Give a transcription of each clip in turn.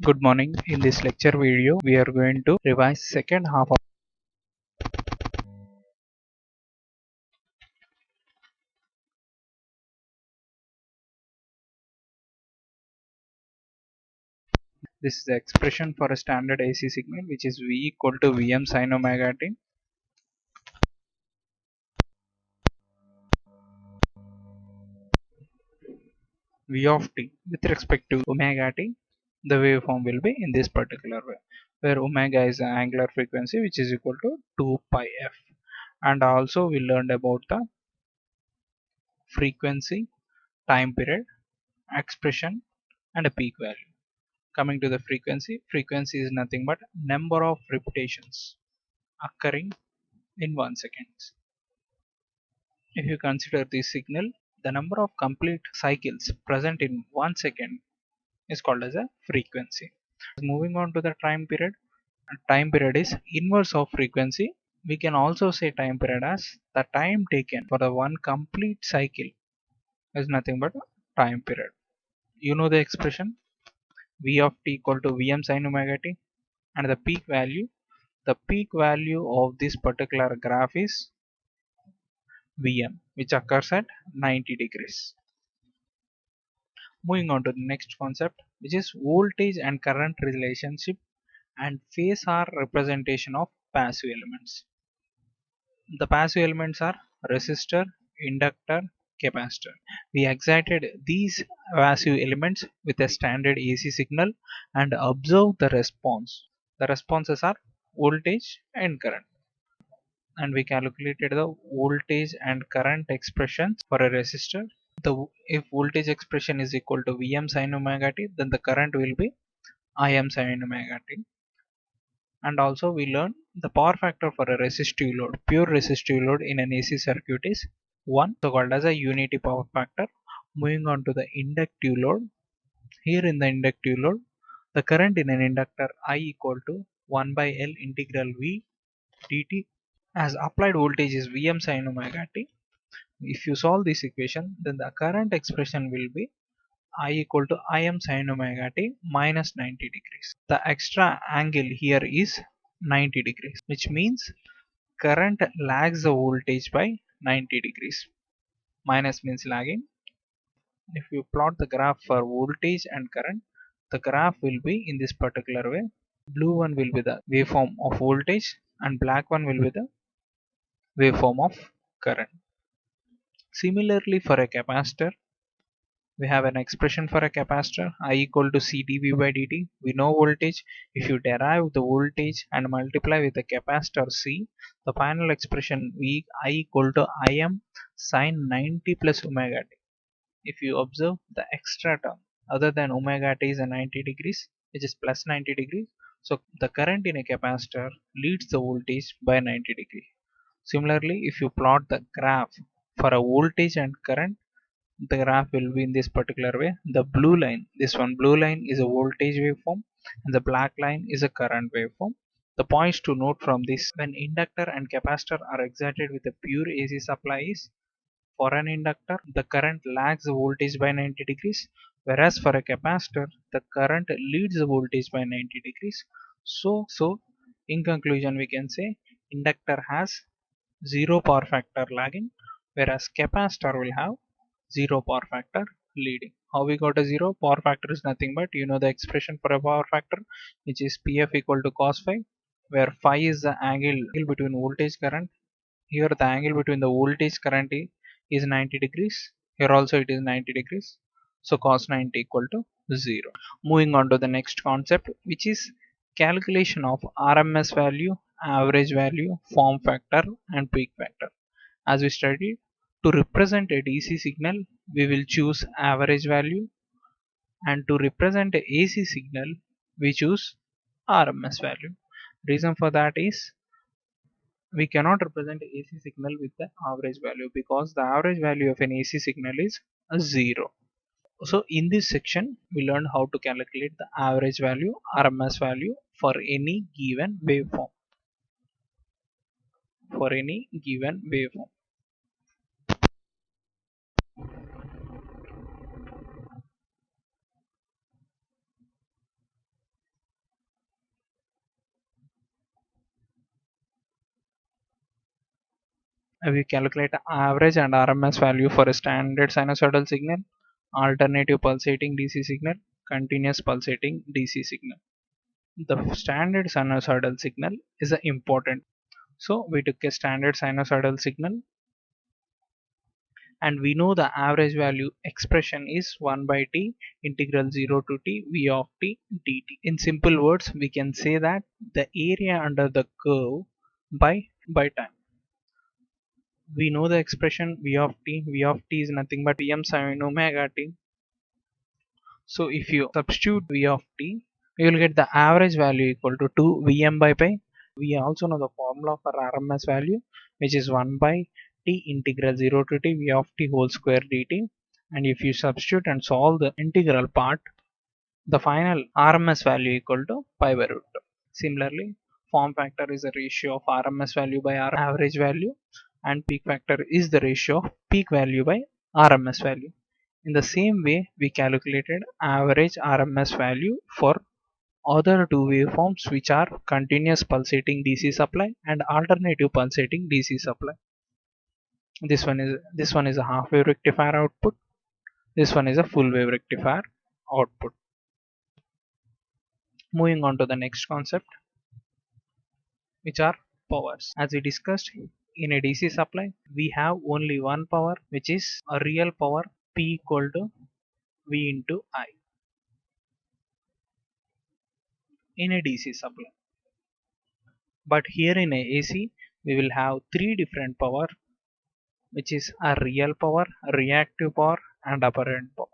Good morning. In this lecture video, we are going to revise second half of this is the expression for a standard AC signal, which is V equal to Vm sin omega t. V of t with respect to omega t, the waveform will be in this particular way, where omega is the angular frequency, which is equal to 2 pi f. And also we learned about the frequency, time period, expression, and a peak value. Coming to the frequency is nothing but number of repetitions occurring in 1 second. If you consider this signal, the number of complete cycles present in 1 second is called as a frequency. Moving on to the time period is inverse of frequency. We can also say time period as the time taken for the one complete cycle is nothing but time period. You know the expression V of t equal to Vm sin omega t, and the peak value of this particular graph is Vm, which occurs at 90 degrees. Moving on to the next concept, which is voltage and current relationship and phase are representation of passive elements. The passive elements are resistor, inductor, capacitor. We excited these passive elements with a standard AC signal and observe the response. The responses are voltage and current. And we calculated the voltage and current expressions for a resistor. If voltage expression is equal to Vm sin omega t, then the current will be Im sin omega t. And also we learned the power factor for a resistive load. Pure resistive load in an AC circuit is 1, so called as a unity power factor. Moving on to the inductive load. Here in the inductive load, the current in an inductor I equal to 1 by L integral V dt, as applied voltage is Vm sin omega t. If you solve this equation, then the current expression will be I equal to Im sin omega t minus 90 degrees. The extra angle here is 90 degrees, which means current lags the voltage by 90 degrees. Minus means lagging. If you plot the graph for voltage and current, the graph will be in this particular way. Blue one will be the waveform of voltage and black one will be the waveform of current. Similarly, for a capacitor, we have an expression for a capacitor I equal to C dV by dt. We know voltage. If you derive the voltage and multiply with the capacitor C, the final expression V I equal to Im sin 90 plus omega t. If you observe the extra term other than omega t is a 90 degrees, which is plus 90 degrees, so the current in a capacitor leads the voltage by 90 degrees. Similarly, if you plot the graph for a voltage and current, the graph will be in this particular way. The blue line, this one blue line is a voltage waveform and the black line is a current waveform. The points to note from this: when inductor and capacitor are excited with a pure AC supply is, for an inductor the current lags the voltage by 90 degrees, whereas for a capacitor the current leads the voltage by 90 degrees. So in conclusion we can say inductor has zero power factor lagging, whereas capacitor will have zero power factor leading. How we got a zero? Power factor is nothing but, you know the expression for a power factor, which is Pf equal to cos phi, where phi is the angle between voltage current. Here the angle between the voltage current is 90 degrees. Here also it is 90 degrees. So cos 90 equal to 0. Moving on to the next concept, which is calculation of RMS value, average value, form factor and peak factor. As we studied, to represent a DC signal, we will choose average value, and to represent a AC signal, we choose RMS value. Reason for that is we cannot represent AC signal with the average value because the average value of an AC signal is a 0. So in this section, we learned how to calculate the average value, RMS value for any given waveform. For any given waveform. We calculate average and RMS value for a standard sinusoidal signal, alternative pulsating DC signal, continuous pulsating DC signal. The standard sinusoidal signal is important. So we took a standard sinusoidal signal, and we know the average value expression is 1 by t integral 0 to t v of t dt. In simple words, we can say that the area under the curve by time. We know the expression v of t. V of t is nothing but Vm sin omega t. So if you substitute v of t, you will get the average value equal to 2 Vm by pi. We also know the formula for RMS value, which is 1 by t integral 0 to t v of t whole square dt. And if you substitute and solve the integral part, the final RMS value equal to pi by root 2. Similarly, form factor is a ratio of RMS value by average value, and peak factor is the ratio of peak value by RMS value. In the same way, we calculated average RMS value for other two waveforms, which are continuous pulsating DC supply and alternative pulsating DC supply. This one is a half wave rectifier output. This one is a full wave rectifier output. Moving on to the next concept, which are powers. As we discussed, in a DC supply, we have only one power, which is a real power, P equal to V into I in a DC supply. But here in a AC, we will have three different power, which is a real power, reactive power, and apparent power.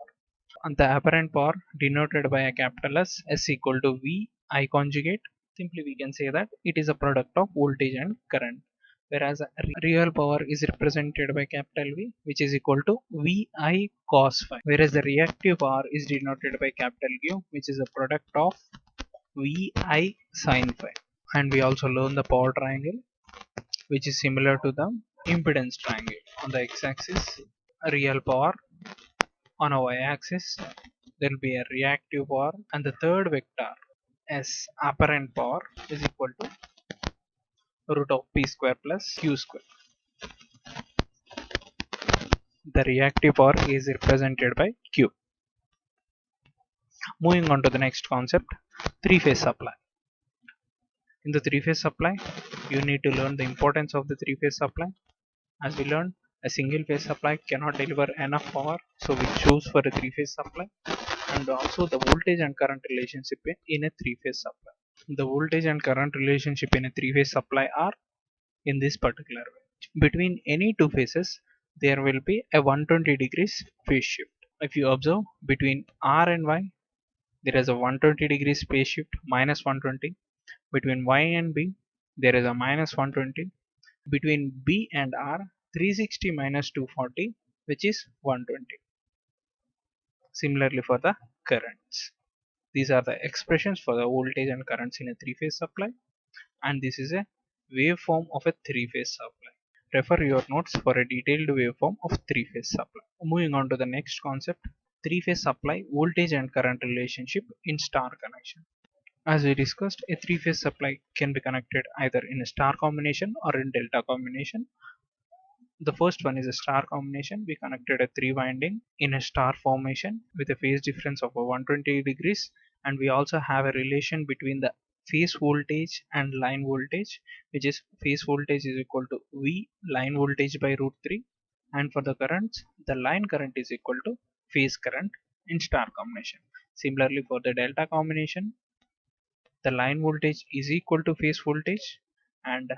And the apparent power denoted by a capital S equal to V I conjugate. Simply we can say that it is a product of voltage and current, whereas real power is represented by capital V, which is equal to Vi cos phi, whereas the reactive power is denoted by capital Q, which is a product of Vi sin phi. And we also learn the power triangle, which is similar to the impedance triangle. On the x-axis, real power; on a y-axis, there will be a reactive power, and the third vector S apparent power is equal to root of p square plus q square. The reactive power is represented by q. Moving on to the next concept, three-phase supply. In the three-phase supply, you need to learn the importance of the three-phase supply. As we learned, a single-phase supply cannot deliver enough power, so we choose for a three-phase supply. And also the voltage and current relationship in a three-phase supply. The voltage and current relationship in a three-phase supply are in this particular way. Between any two phases, there will be a 120 degrees phase shift. If you observe, between R and Y, there is a 120 degrees phase shift, minus 120. Between Y and B, there is a minus 120. Between B and R, 360 minus 240, which is 120. Similarly for the currents. These are the expressions for the voltage and currents in a three-phase supply, and this is a waveform of a three-phase supply. Refer your notes for a detailed waveform of three-phase supply. Moving on to the next concept, three-phase supply voltage and current relationship in star connection. As we discussed, a three-phase supply can be connected either in a star combination or in delta combination. The first one is a star combination. We connected a 3-winding in a star formation with a phase difference of 120 degrees, and we also have a relation between the phase voltage and line voltage, which is phase voltage is equal to V line voltage by root 3, and for the currents, the line current is equal to phase current in star combination. Similarly for the delta combination, the line voltage is equal to phase voltage, and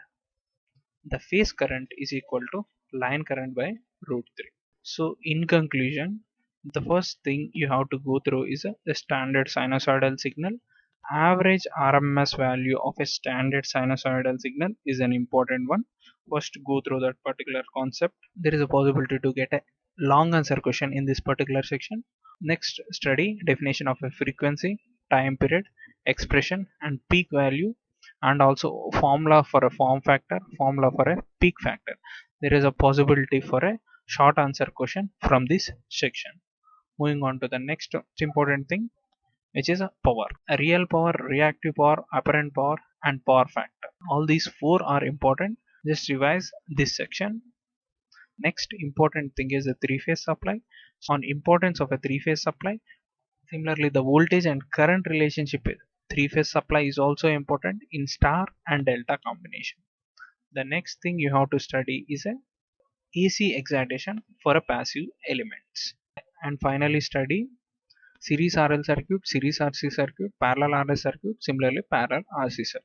the phase current is equal to line current by root 3. So in conclusion, the first thing you have to go through is the standard sinusoidal signal. Average RMS value of a standard sinusoidal signal is an important one. First go through that particular concept. There is a possibility to get a long answer question in this particular section. Next, study definition of a frequency, time period, expression, and peak value, and also formula for a form factor, formula for a peak factor. There is a possibility for a short answer question from this section. Moving on to the next important thing, which is a power. A real power, reactive power, apparent power, and power factor. All these four are important. Just revise this section. Next important thing is the three-phase supply. On importance of a three-phase supply, similarly the voltage and current relationship with three-phase supply is also important in star and delta combination. The next thing you have to study is a AC excitation for a passive elements. And finally study series RL circuit, series RC circuit, parallel RS circuit, similarly parallel RC circuit.